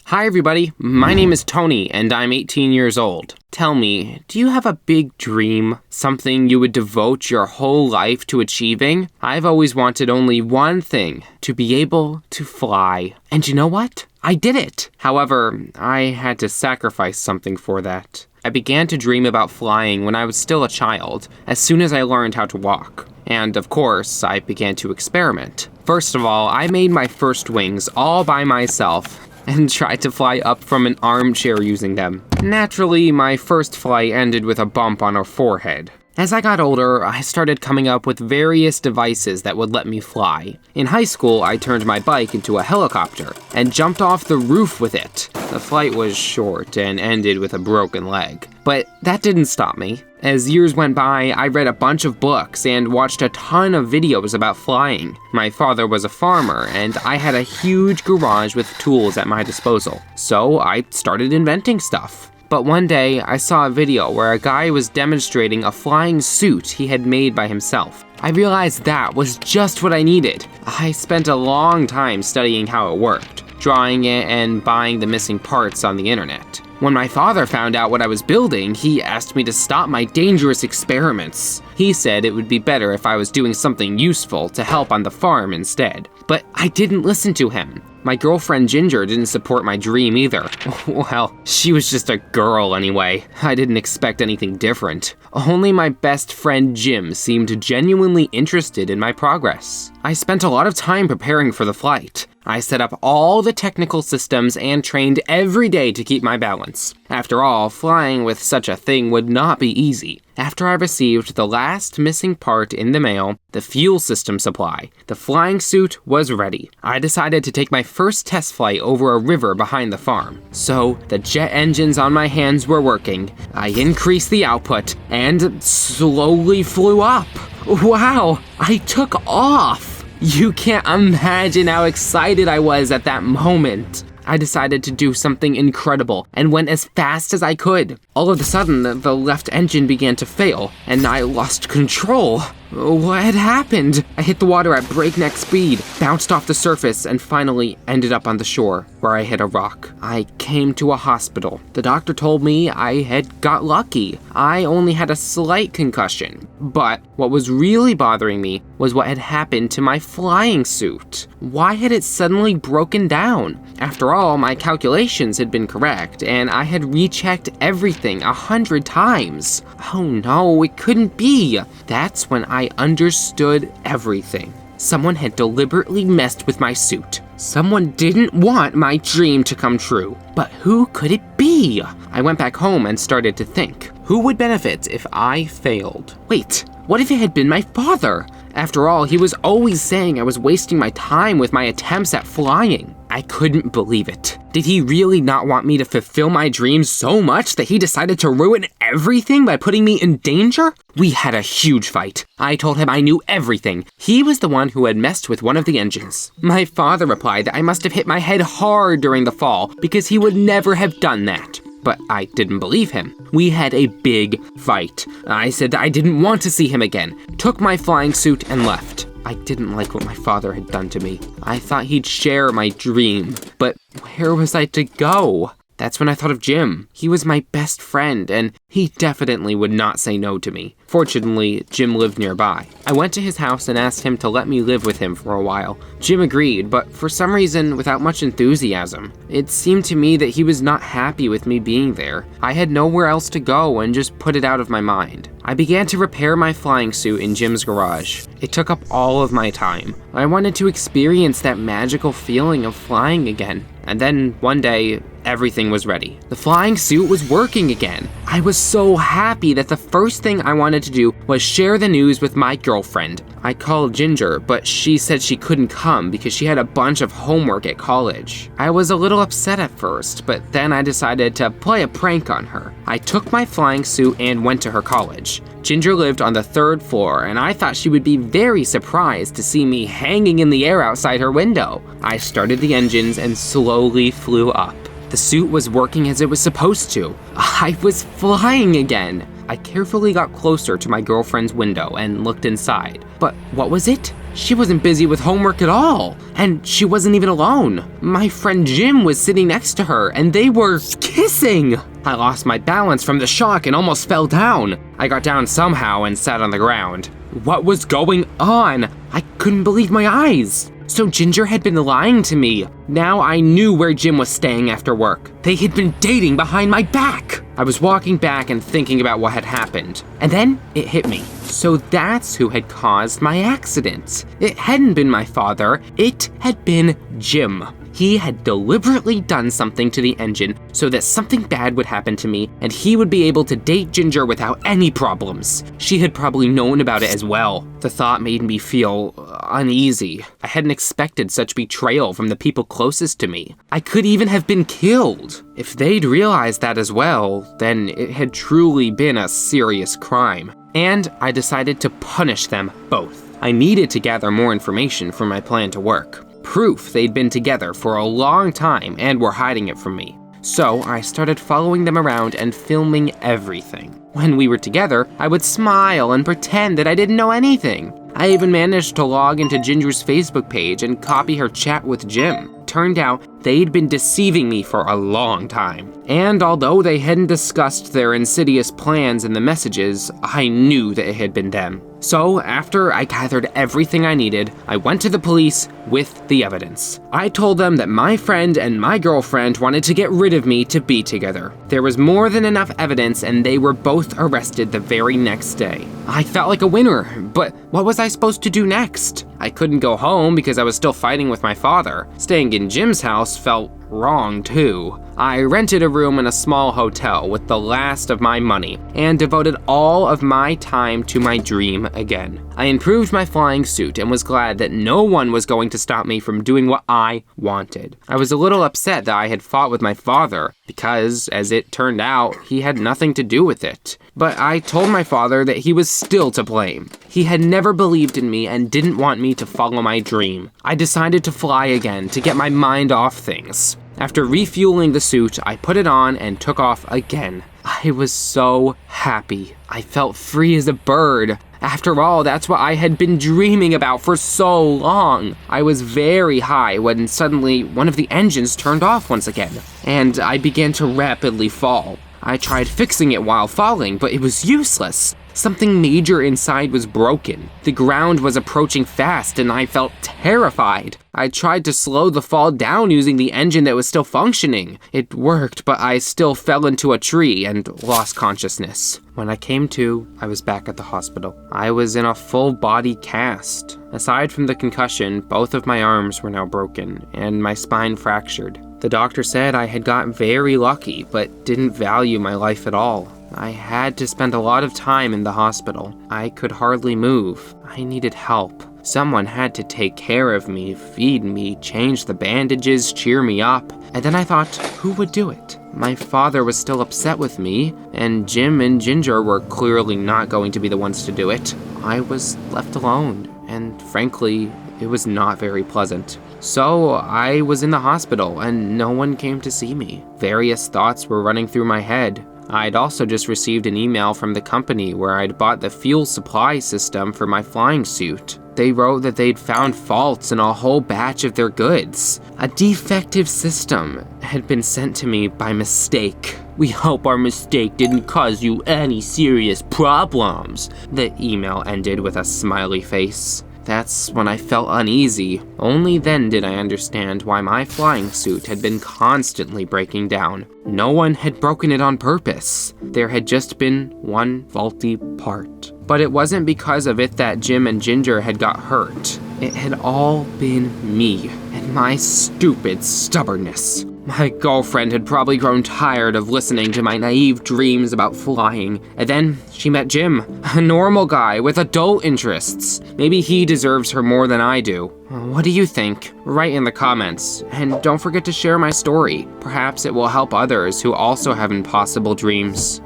Hi everybody, my name is Tony and I'm 18 years old. Tell me, do you have a big dream? Something you would devote your whole life to achieving? I've always wanted only one thing, to be able to fly. And you know what? I did it! However, I had to sacrifice something for that. I began to dream about flying when I was still a child, as soon as I learned how to walk. And of course, I began to experiment. First of all, I made my first wings all by myself and tried to fly up from an armchair using them. Naturally, my first flight ended with a bump on her forehead. As I got older, I started coming up with various devices that would let me fly. In high school, I turned my bike into a helicopter and jumped off the roof with it. The flight was short and ended with a broken leg. But that didn't stop me. As years went by, I read a bunch of books and watched a ton of videos about flying. My father was a farmer, and I had a huge garage with tools at my disposal. So I started inventing stuff. But one day, I saw a video where a guy was demonstrating a flying suit he had made by himself. I realized that was just what I needed. I spent a long time studying how it worked, drawing it and buying the missing parts on the internet. When my father found out what I was building, he asked me to stop my dangerous experiments. He said it would be better if I was doing something useful to help on the farm instead. But I didn't listen to him. My girlfriend Ginger didn't support my dream either. Well, she was just a girl anyway. I didn't expect anything different. Only my best friend Jim seemed genuinely interested in my progress. I spent a lot of time preparing for the flight. I set up all the technical systems and trained every day to keep my balance. After all, flying with such a thing would not be easy. After I received the last missing part in the mail, the fuel system supply, the flying suit was ready. I decided to take my first test flight over a river behind the farm. So, the jet engines on my hands were working. I increased the output and slowly flew up. Wow, I took off! You can't imagine how excited I was at that moment. I decided to do something incredible and went as fast as I could. All of a sudden, the left engine began to fail, and I lost control. What had happened? I hit the water at breakneck speed, bounced off the surface, and finally ended up on the shore, where I hit a rock. I came to a hospital. The doctor told me I had got lucky. I only had a slight concussion. But what was really bothering me was what had happened to my flying suit. Why had it suddenly broken down? After all, my calculations had been correct, and I had rechecked everything 100 times. Oh no, it couldn't be. That's when I understood everything. Someone had deliberately messed with my suit. Someone didn't want my dream to come true. But who could it be? I went back home and started to think. Who would benefit if I failed? Wait, what if it had been my father? After all, he was always saying I was wasting my time with my attempts at flying. I couldn't believe it. Did he really not want me to fulfill my dreams so much that he decided to ruin everything by putting me in danger? We had a huge fight. I told him I knew everything. He was the one who had messed with one of the engines. My father replied that I must have hit my head hard during the fall because he would never have done that. But I didn't believe him. We had a big fight. I said that I didn't want to see him again, took my flying suit and left. I didn't like what my father had done to me. I thought he'd share my dream, but where was I to go? That's when I thought of Jim. He was my best friend, and he definitely would not say no to me. Fortunately, Jim lived nearby. I went to his house and asked him to let me live with him for a while. Jim agreed, but for some reason, without much enthusiasm. It seemed to me that he was not happy with me being there. I had nowhere else to go and just put it out of my mind. I began to repair my flying suit in Jim's garage. It took up all of my time. I wanted to experience that magical feeling of flying again. And then, one day, everything was ready. The flying suit was working again. I was so happy that the first thing I wanted to do was share the news with my girlfriend. I called Ginger, but she said she couldn't come because she had a bunch of homework at college. I was a little upset at first, but then I decided to play a prank on her. I took my flying suit and went to her college. Ginger lived on the 3rd floor, and I thought she would be very surprised to see me hanging in the air outside her window. I started the engines and slowly flew up. The suit was working as it was supposed to. I was flying again. I carefully got closer to my girlfriend's window and looked inside. But what was it? She wasn't busy with homework at all, and she wasn't even alone. My friend Jim was sitting next to her, and they were kissing. I lost my balance from the shock and almost fell down. I got down somehow and sat on the ground. What was going on? I couldn't believe my eyes. So Ginger had been lying to me. Now I knew where Jim was staying after work. They had been dating behind my back. I was walking back and thinking about what had happened. And then it hit me. So that's who had caused my accident. It hadn't been my father. It had been Jim. He had deliberately done something to the engine so that something bad would happen to me and he would be able to date Ginger without any problems. She had probably known about it as well. The thought made me feel uneasy. I hadn't expected such betrayal from the people closest to me. I could even have been killed. If they'd realized that as well, then it had truly been a serious crime. And I decided to punish them both. I needed to gather more information for my plan to work. Proof they'd been together for a long time and were hiding it from me. So I started following them around and filming everything. When we were together, I would smile and pretend that I didn't know anything. I even managed to log into Ginger's Facebook page and copy her chat with Jim. Turned out they'd been deceiving me for a long time. And although they hadn't discussed their insidious plans in the messages, I knew that it had been them. So after I gathered everything I needed, I went to the police with the evidence. I told them that my friend and my girlfriend wanted to get rid of me to be together. There was more than enough evidence and they were both arrested the very next day. I felt like a winner, but what was I supposed to do next? I couldn't go home because I was still fighting with my father. Staying in Jim's house felt wrong too. I rented a room in a small hotel with the last of my money and devoted all of my time to my dream again. I improved my flying suit and was glad that no one was going to stop me from doing what I wanted. I was a little upset that I had fought with my father because, as it turned out, he had nothing to do with it. But I told my father that he was still to blame. He had never believed in me and didn't want me to follow my dream. I decided to fly again to get my mind off things. After refueling the suit, I put it on and took off again. I was so happy. I felt free as a bird. After all, that's what I had been dreaming about for so long. I was very high when suddenly one of the engines turned off once again, and I began to rapidly fall. I tried fixing it while falling, but it was useless. Something major inside was broken. The ground was approaching fast and I felt terrified. I tried to slow the fall down using the engine that was still functioning. It worked, but I still fell into a tree and lost consciousness. When I came to, I was back at the hospital. I was in a full body cast. Aside from the concussion, both of my arms were now broken and my spine fractured. The doctor said I had gotten very lucky, but didn't value my life at all. I had to spend a lot of time in the hospital. I could hardly move. I needed help. Someone had to take care of me, feed me, change the bandages, cheer me up. And then I thought, who would do it? My father was still upset with me, and Jim and Ginger were clearly not going to be the ones to do it. I was left alone, and frankly, it was not very pleasant. So I was in the hospital, and no one came to see me. Various thoughts were running through my head. I'd also just received an email from the company where I'd bought the fuel supply system for my flying suit. They wrote that they'd found faults in a whole batch of their goods. A defective system had been sent to me by mistake. We hope our mistake didn't cause you any serious problems. The email ended with a smiley face. That's when I felt uneasy. Only then did I understand why my flying suit had been constantly breaking down. No one had broken it on purpose. There had just been one faulty part. But it wasn't because of it that Jim and Ginger had got hurt. It had all been me and my stupid stubbornness. My girlfriend had probably grown tired of listening to my naive dreams about flying, and then she met Jim, a normal guy with adult interests. Maybe he deserves her more than I do. What do you think? Write in the comments, and don't forget to share my story. Perhaps it will help others who also have impossible dreams.